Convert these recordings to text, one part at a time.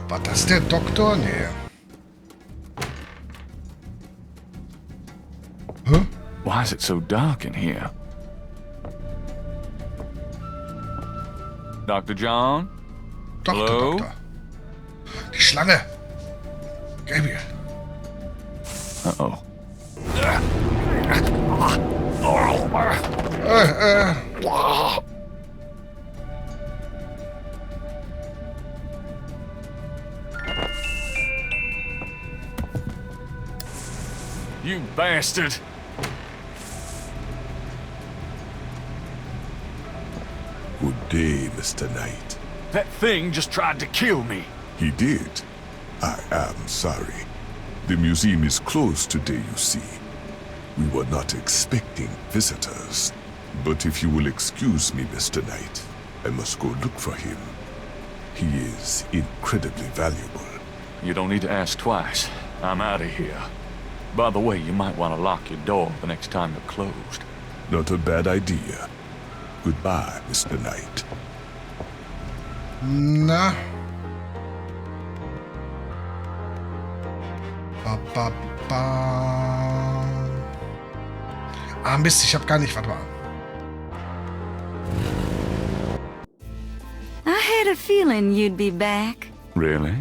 War das der Doktor? Nee. Hä? Why is it so dark in here? Dr. John? Doktor, Hello? Doktor. Die Schlange. Gabriel. Uh-oh. You bastard! Good day, Mr. Knight. That thing just tried to kill me. He did. I am sorry. The museum is closed today, you see. We were not expecting visitors. But if you will excuse me, Mr. Knight, I must go look for him. He is incredibly valuable. You don't need to ask twice. I'm out of here. By the way, you might want to lock your door the next time you're closed. Not a bad idea. Goodbye, Mr. Knight. Na. Ah, Mist, ich hab gar nicht... Warte mal. I had a feeling you'd be back. Really?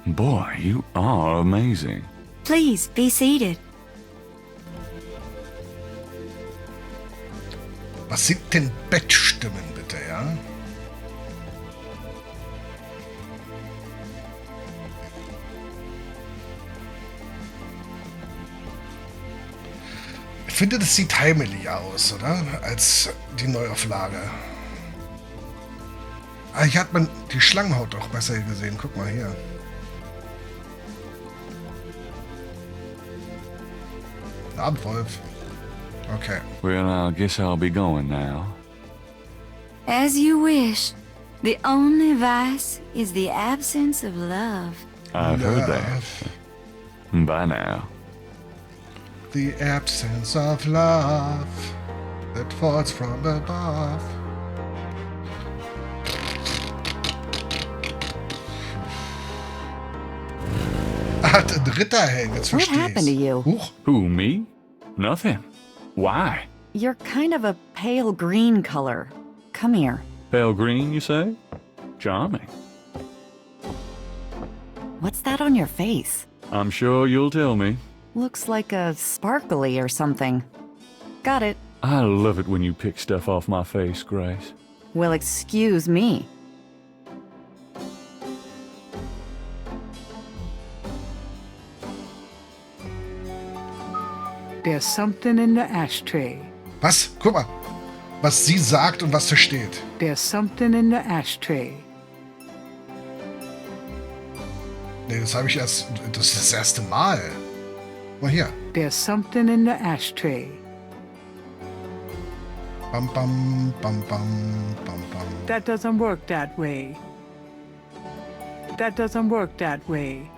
Boy, you are amazing. Please, be seated. Was sind denn Bettstimmen, bitte, ja? Ich finde, das sieht heimelig aus, oder? Als die Neuauflage. Ah, hier hat man die Schlangenhaut doch besser gesehen. Guck mal hier. Abendwolf. Okay. Well, I guess I'll be going now. As you wish. The only vice is the absence of love. I've heard that. Bye now. The absence of love that falls from above. Hat ein Ritterhelm, jetzt What verstehe happened to ich's. you? Huch. Who, me? Nothing. Why? You're kind of a pale green color. Come here. Pale green, you say? Charming. What's that on your face? I'm sure you'll tell me. Looks like a sparkly or something. Got it. I love it when you pick stuff off my face, Grace. Well, excuse me. There's something in the ashtray. Was? Guck mal, was sie sagt und was da steht. There's something in the ashtray. Nee, das habe ich erst... Das ist das erste Mal. Mal hier. There's something in the ashtray. Bam, bam, bam, bam, bam, bam. That doesn't work that way. That doesn't work that way.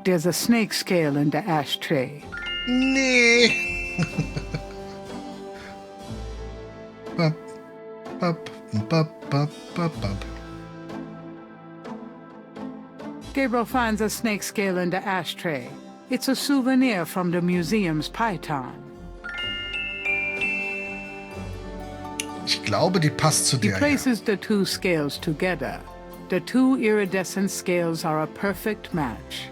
There's a snake scale in the ashtray. Nee. Bap, bap, bap, bap, bap, bap. Gabriel finds a snake scale in the ashtray. It's a souvenir from the museum's python. Ich glaube, die passt zu He der hier. places the two scales together. The two iridescent scales are a perfect match.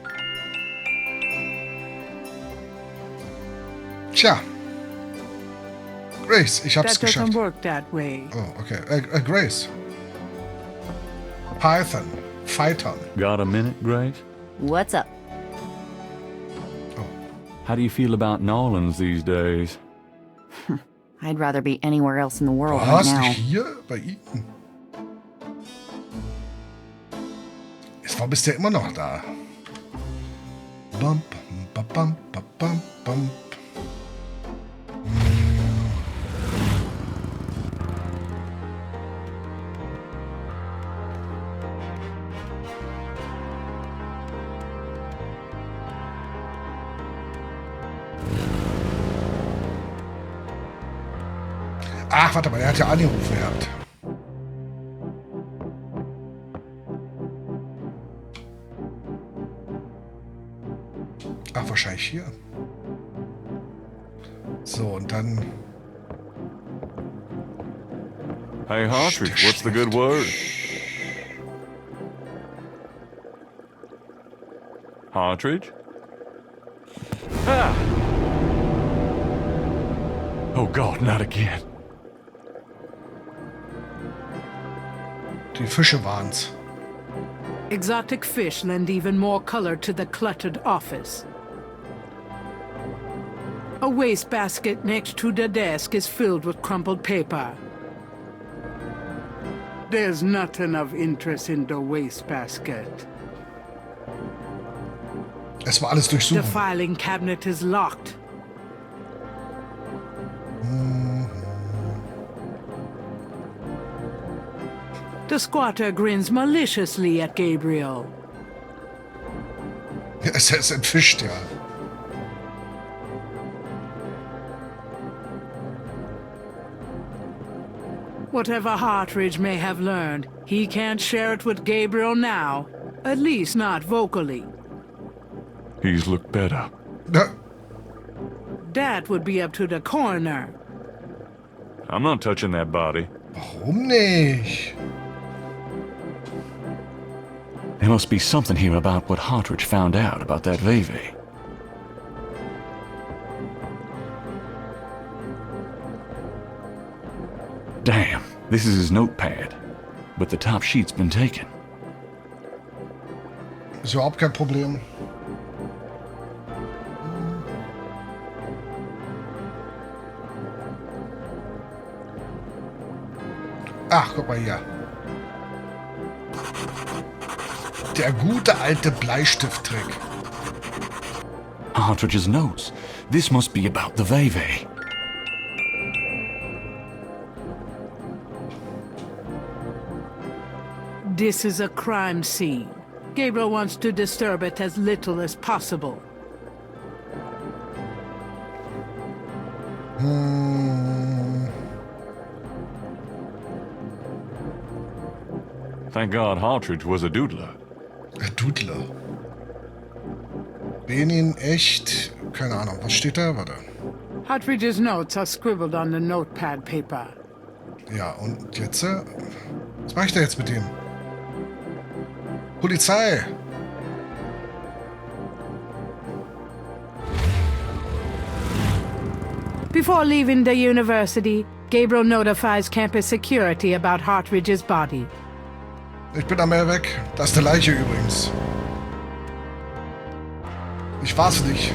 Tja. Grace, ich hab's That doesn't geschafft. work that way. Oh, okay. Grace. Python. Phyton. Got a minute, Grace? What's up? How do you feel about Nolans these days? I'd rather be anywhere else in the world right Was? now. Nicht hier? Bei Ihnen? Warum ist der immer noch da? Bum, bum, bum, bum, bum, bum. Ach, warte mal, er hat ja angerufen gehabt. Ach, wahrscheinlich hier. So, und dann... Hey, Hartridge, what's the good word? Hartridge? Ah! Oh God, not again. Die Fische waren's. Exotic fish lend even more color to the cluttered office. A wastebasket next to the desk is filled with crumpled paper. There's nothing of interest in the wastebasket. Es war alles The durchsuchen. filing cabinet is locked. The squatter grins maliciously at Gabriel. Es ist entfischt, ja. Whatever Hartridge may have learned, he can't share it with Gabriel now. At least not vocally. He's looked better. Na, That would be up to the coroner. I'm not touching that body. warum nicht? There must be something here about what Hartridge found out about that Veve. Damn, this is his notepad. But the top sheet's been taken. Ist überhaupt kein Problem. Ach, guck mal hier. Der gute alte Bleistifttrick. Hartridge's notes. This must be about the Veve. This is a crime scene. Gabriel wants to disturb it as little as possible. Thank God Hartridge was a doodler. Dudler. Benin, echt? Keine Ahnung. Was steht da? Warte. Hartridge's notes are scribbled on the notepad paper. Ja, und jetzt? Was mache ich da jetzt mit dem? Polizei! Before leaving the university, Gabriel notifies campus security about Hartridge's body. Ich bin am Meer weg. Das ist eine Leiche übrigens. Ich war's nicht.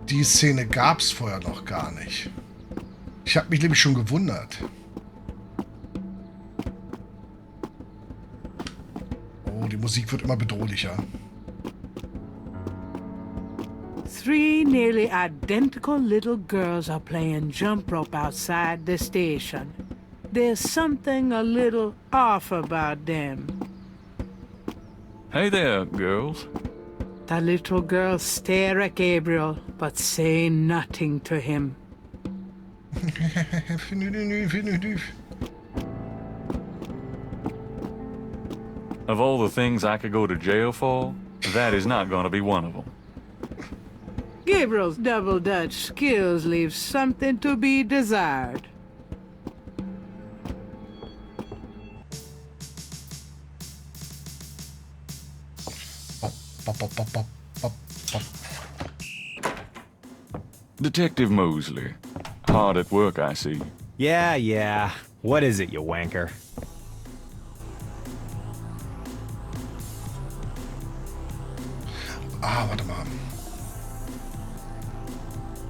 Die Szene gab's vorher noch gar nicht. Ich habe mich nämlich schon gewundert. Oh, die Musik wird immer bedrohlicher. 3 nearly identical little girls are playing jump rope outside the station. There's something a little off about them. Hey there, girls. The little girls stare at Gabriel, but say nothing to him. Of all the things I could go to jail for, that is not going to be one of them. Gabriel's double Dutch skills leave something to be desired. Bop, bop, bop, bop, bop, bop. Detective Mosley. Hard at work, I see. Yeah. What is it, you wanker? Ah, warte mal.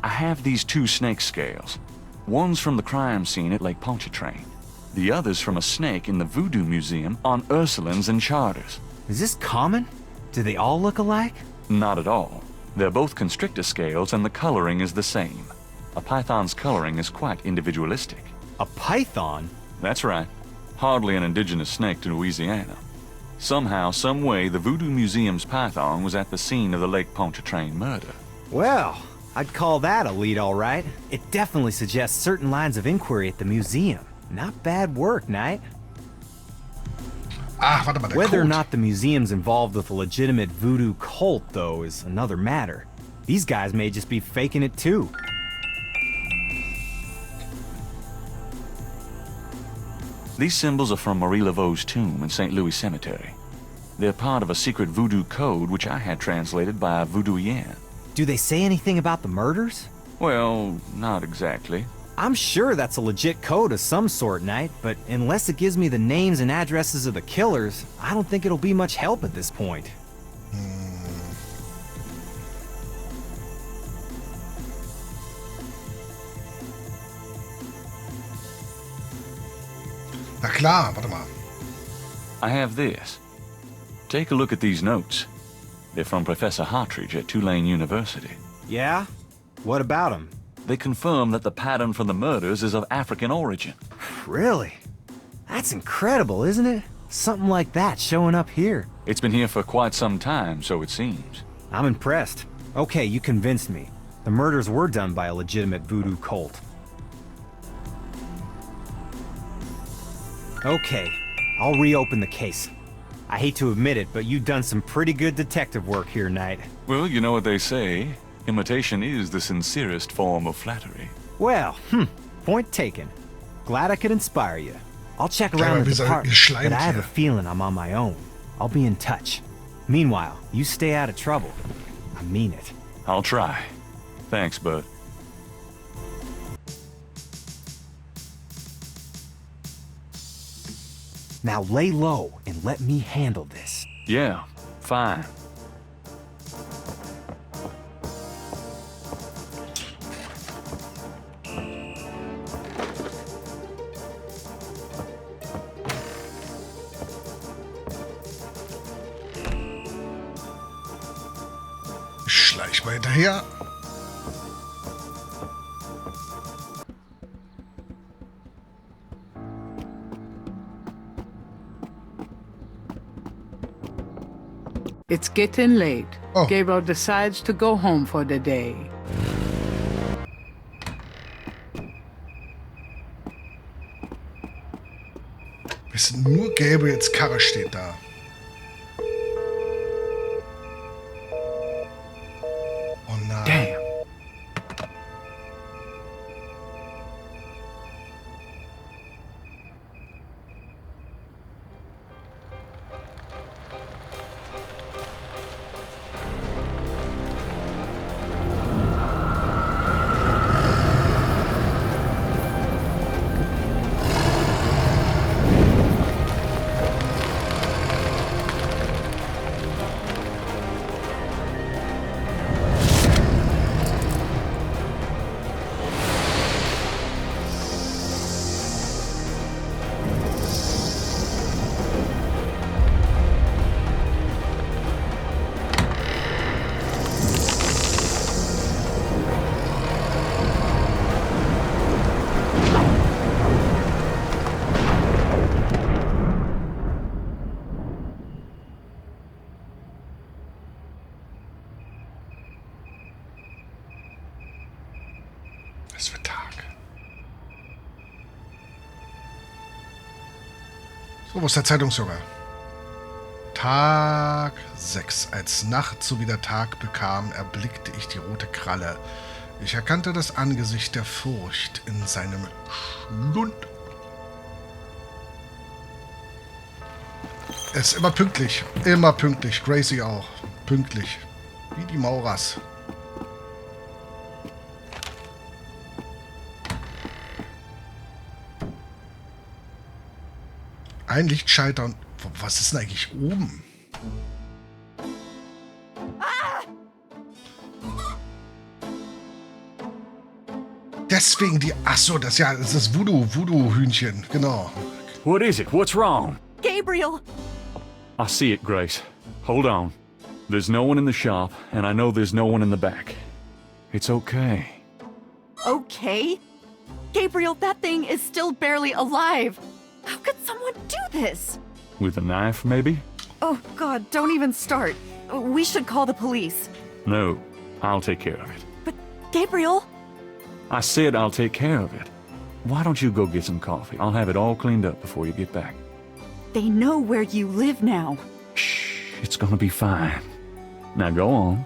I have these 2 snake scales. One's from the crime scene at Lake Pontchartrain. The other's from a snake in the Voodoo Museum on Ursulines and Charters. Is this common? Do they all look alike? Not at all. They're both constrictor scales and the coloring is the same. A python's coloring is quite individualistic. A python? That's right. Hardly an indigenous snake to Louisiana. Somehow, some way, the Voodoo Museum's python was at the scene of the Lake Pontchartrain murder. Well, I'd call that a lead, all right. It definitely suggests certain lines of inquiry at the museum. Not bad work, Knight. Ah, warte mal, der Whether or Code. not the museum's involved with a legitimate voodoo cult, though, is another matter. These guys may just be faking it, too. These symbols are from Marie Laveau's tomb in St. Louis Cemetery. They're part of a secret voodoo code which I had translated by a voodooian. Do they say anything about the murders? Well, not exactly. I'm sure that's a legit code of some sort, Knight, but unless it gives me the names and addresses of the killers, I don't think it'll be much help at this point. Na klar, warte mal. I have this. Take a look at these notes. They're from Professor Hartridge at Tulane University. Yeah? What about them? They confirm that the pattern from the murders is of African origin. Really? That's incredible, isn't it? Something like that showing up here. It's been here for quite some time, so it seems. I'm impressed. Okay, you convinced me. The murders were done by a legitimate voodoo cult. Okay, I'll reopen the case. I hate to admit it, but you've done some pretty good detective work here, Knight. Well, you know what they say. Imitation is the sincerest form of flattery. Well, point taken. Glad I could inspire you. I'll check around aber the wie so department, geschleimt but I have a hier. feeling I'm on my own. I'll be in touch. Meanwhile, you stay out of trouble. I mean it. I'll try. Thanks, bud. Now lay low and let me handle this. Yeah, fine. Ich schleich mal hinterher. It's getting late. Oh. Gabriel decides to go home for the day. Wissen nur Gabriels Karre steht da. Oh nein. Damn. Es wird Tag. So, wo ist der Zeitungsjunge? Tag 6. Als Nacht so wie der Tag bekam, erblickte ich die rote Kralle. Ich erkannte das Angesicht der Furcht in seinem Schlund. Er ist immer pünktlich. Immer pünktlich. Gracie auch. Pünktlich. Wie die Maurers. Ein Lichtschalter und... Was ist denn eigentlich oben? Deswegen die... Achso, das ist das Voodoo-Hühnchen. Genau. What is it? What's wrong? Gabriel! I see it, Grace. Hold on. There's no one in the shop, and I know there's no one in the back. It's okay. Okay? Gabriel, that thing is still barely alive. How could someone do this? With a knife, maybe? Oh, God, don't even start. We should call the police. No, I'll take care of it. But, Gabriel? I said I'll take care of it. Why don't you go get some coffee? I'll have it all cleaned up before you get back. They know where you live now. Shh, it's gonna be fine. Now go on.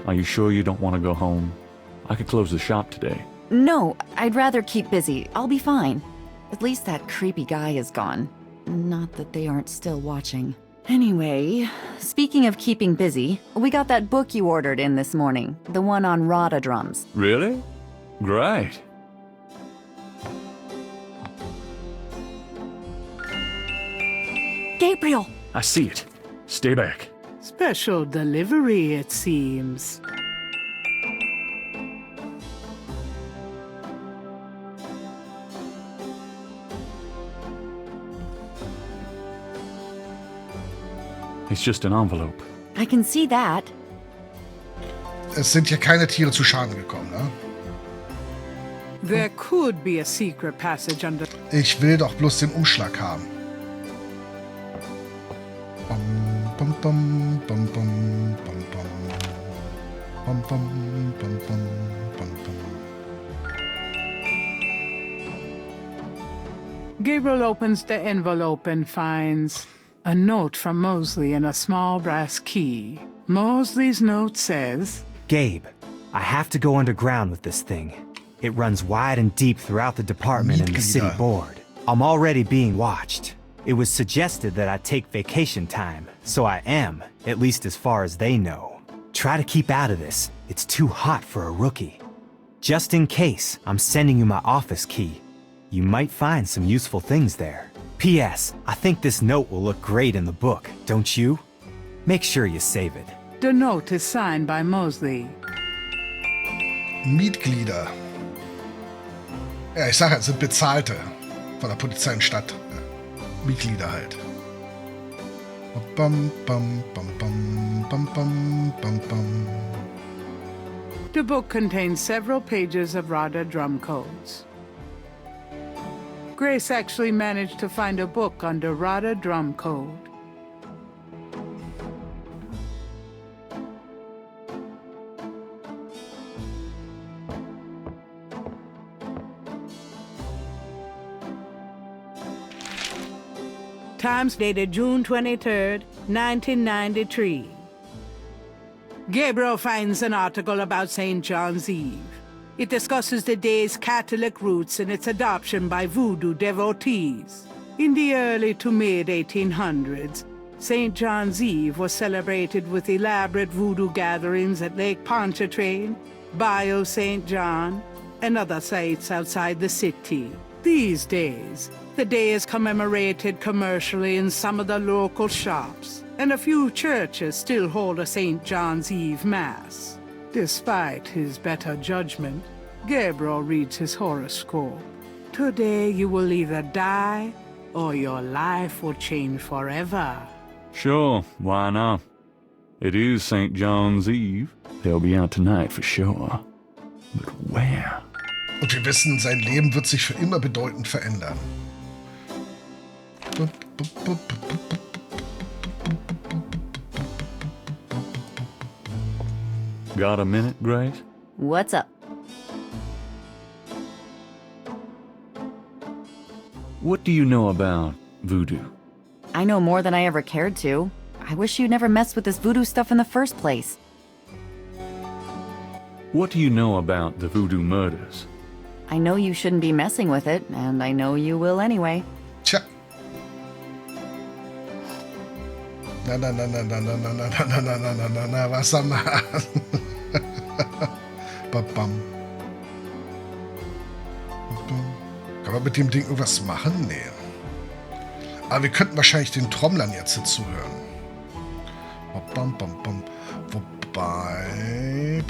Are you sure you don't want to go home? I could close the shop today. No, I'd rather keep busy. I'll be fine. At least that creepy guy is gone. Not that they aren't still watching. Anyway, speaking of keeping busy, we got that book you ordered in this morning. The one on Rada drums. Really? Great. Gabriel! I see it. Stay back. Special delivery, it seems. It's just an envelope. I can see that. Es sind hier keine Tiere zu Schaden gekommen, ne? There could be a secret passage under... Ich will doch bloß den Umschlag haben. Bum, bum, bum, bum, bum, bum, bum. Bum, bum, bum, bum, bum, bum. Gabriel opens the envelope and finds a note from Mosley and a small brass key. Mosley's note says, Gabe, I have to go underground with this thing. It runs wide and deep throughout the department and the city board. I'm already being watched. It was suggested that I take vacation time, so I am, at least as far as they know. Try to keep out of this. It's too hot for a rookie. Just in case, I'm sending you my office key. You might find some useful things there. P.S. I think this note will look great in the book, don't you? Make sure you save it. the note is signed by Mosley. Mitglieder. Ja, ich sage halt, sind Bezahlte von der Polizei in Stadt. Ja. Mitglieder halt. Bam, bam, bam, bam, bam, bam, bam, bam. The book contains several pages of Rada drum codes. Grace actually managed to find a book under Rada drum code. Times dated June 23rd, 1993. Gabriel finds an article about St. John's Eve. It discusses the day's Catholic roots and its adoption by voodoo devotees. In the early to mid-1800s, St. John's Eve was celebrated with elaborate voodoo gatherings at Lake Pontchartrain, Bayou St. John, and other sites outside the city. These days, the day is commemorated commercially in some of the local shops, and a few churches still hold a St. John's Eve Mass. Despite his better judgment, Gabriel reads his horoscope. Today you will either die, or your life will change forever. Sure, why not? It is St. John's Eve. They'll be out tonight for sure. But where? Und wir wissen, sein Leben wird sich für immer bedeutend verändern. Got a minute, Grace? What's up? What do you know about voodoo? I know more than I ever cared to. I wish you'd never messed with this voodoo stuff in the first place. What do you know about the voodoo murders? I know you shouldn't be messing with it, and I know you will anyway. Tja. Na, Wassermann. Babam. Kann man mit dem Ding irgendwas machen? Nee. Aber wir könnten wahrscheinlich den Trommlern jetzt zuhören. Babam, bam, bam. Wobei...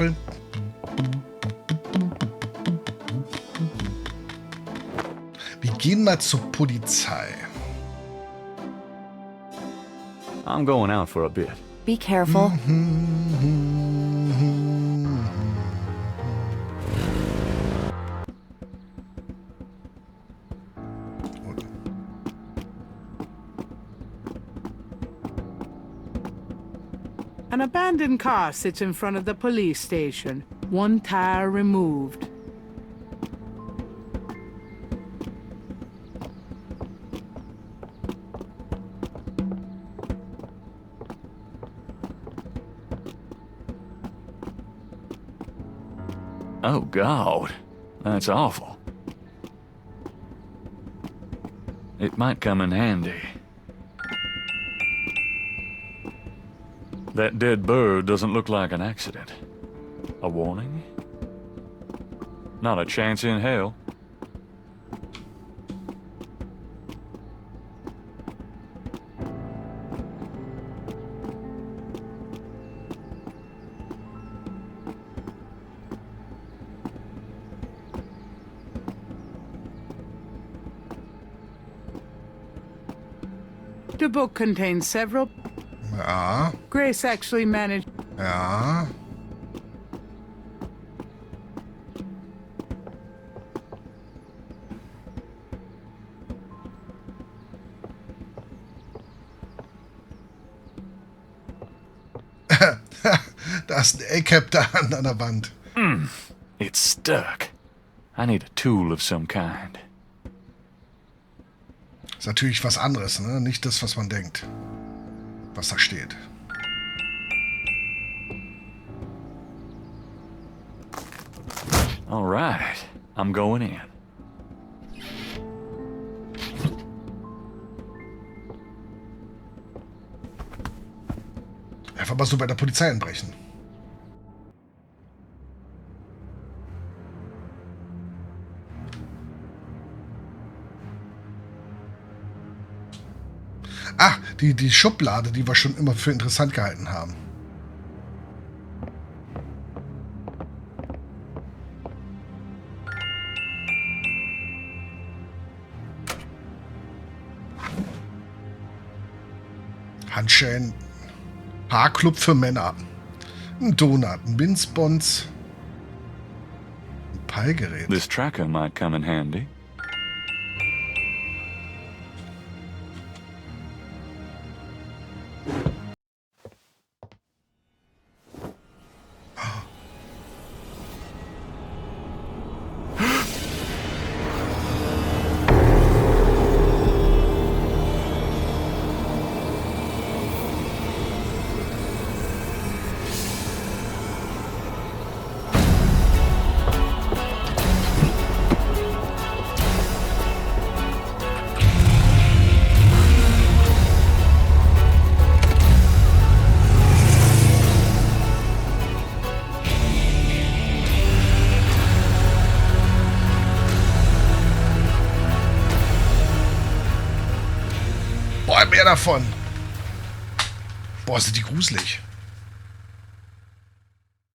Wir gehen mal zur Polizei. I'm going out for a bit. Be careful. An abandoned car sits in front of the police station, one tire removed. Oh, God. That's awful. It might come in handy. That dead bird doesn't look like an accident. A warning? Not a chance in hell. The book contains several... Ja. Grace actually managed... Ja. Da ist ein A-Cap da an der Wand. It's stuck. I need a tool of some kind. Ist natürlich was anderes, ne? Nicht das, was man denkt. Was da steht. All right, I'm going in. Einfach mal so bei der Polizei einbrechen. Ah, die Schublade, die wir schon immer für interessant gehalten haben. Handschellen, Haarclub für Männer, ein Donut, ein Minzbons, ein Peilgerät. This tracker might come in handy. Boah, mehr davon. Boah, sind die gruselig.